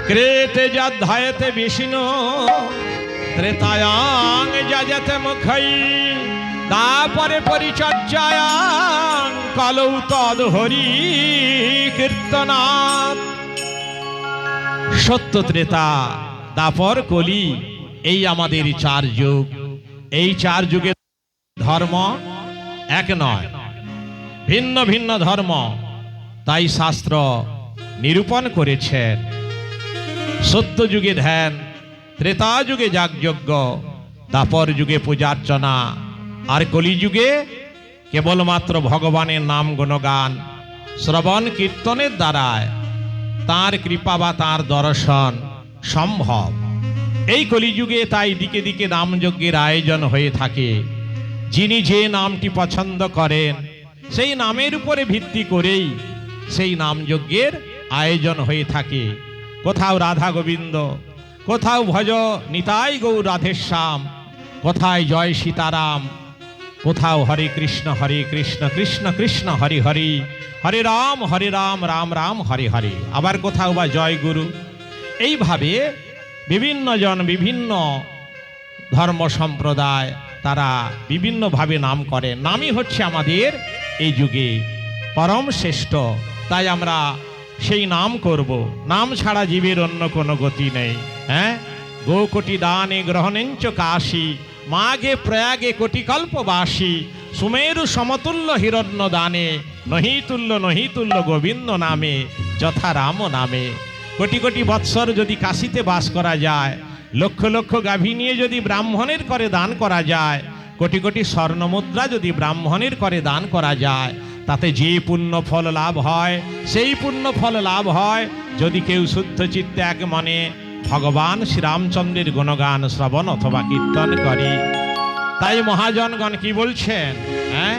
ক্রেতে যাধ্যায়তে বিষ্ণু ত্রেতায়াং যজতে মুখৈ তাপরে পরিচর্যায়াং কলৌ তদ হরি কীর্তনাৎ। সত্য, ত্রেতা, দাপর, কলি, এই আমাদের চার যুগ। এই চার যুগে ধর্ম এক নয়, ভিন্ন ভিন্ন ধর্ম। তাই শাস্ত্র নিরূপণ করেছেন সত্য যুগে ধ্যান, ত্রেতা যুগে যাগযজ্ঞ, দাপর যুগে পূজার্চনা, আর কলিযুগে কেবলমাত্র ভগবানের নাম গুণগান শ্রবণ কীর্তনের দ্বারায় তাঁর কৃপা বা তাঁর দর্শন সম্ভব। এই কলিযুগে তাই দিকে দিকে নামযজ্ঞের আয়োজন হয়ে থাকে। যিনি যে নামটি পছন্দ করেন সেই নামের উপরে ভিত্তি করেই সেই নামযজ্ঞের আয়োজন হয়ে থাকে। কোথাও রাধা গোবিন্দ, কোথাও ভজ নিতাই গৌর রাধেশ্যাম, কোথায় জয় সীতারাম, কোথাও হরে কৃষ্ণ কৃষ্ণ কৃষ্ণ হরি হরি, হরে রাম রাম রাম হরে হরে, আবার কোথাও বা জয় গুরু। এইভাবে বিভিন্ন জন বিভিন্ন ধর্ম সম্প্রদায় তারা বিভিন্নভাবে নাম করে। নামই হচ্ছে আমাদের এই যুগে পরম শ্রেষ্ঠ। তাই আমরা সেই নাম করব। নাম ছাড়া জীবের অন্য কোনো গতি নেই। হ্যাঁ, গোকোটি দানে গ্রহণেঞ্চ কাশী, মাঘে প্রয়াগে কোটিকল্পবাসী, সুমেরু সমতুল্য হিরণ্য দানে, নহিতুল্য গোবিন্দ নামে, যথা রাম নামে। কোটি কোটি বৎসর যদি কাশীতে বাস করা যায়, লক্ষ লক্ষ গাভী নিয়ে যদি ব্রাহ্মণের করে দান করা যায়, কোটি কোটি স্বর্ণমুদ্রা যদি ব্রাহ্মণের করে দান করা যায়, তাতে যে পুণ্য ফল লাভ হয়, সেই পুণ্য ফল লাভ হয় যদি কেউ শুদ্ধ চিত্তে এক মনে ভগবান শ্রীরামচন্দ্রের গুণগান শ্রবণ অথবা কীর্তন করে। তাই মহাজনগণ কি বলছেন? হ্যাঁ,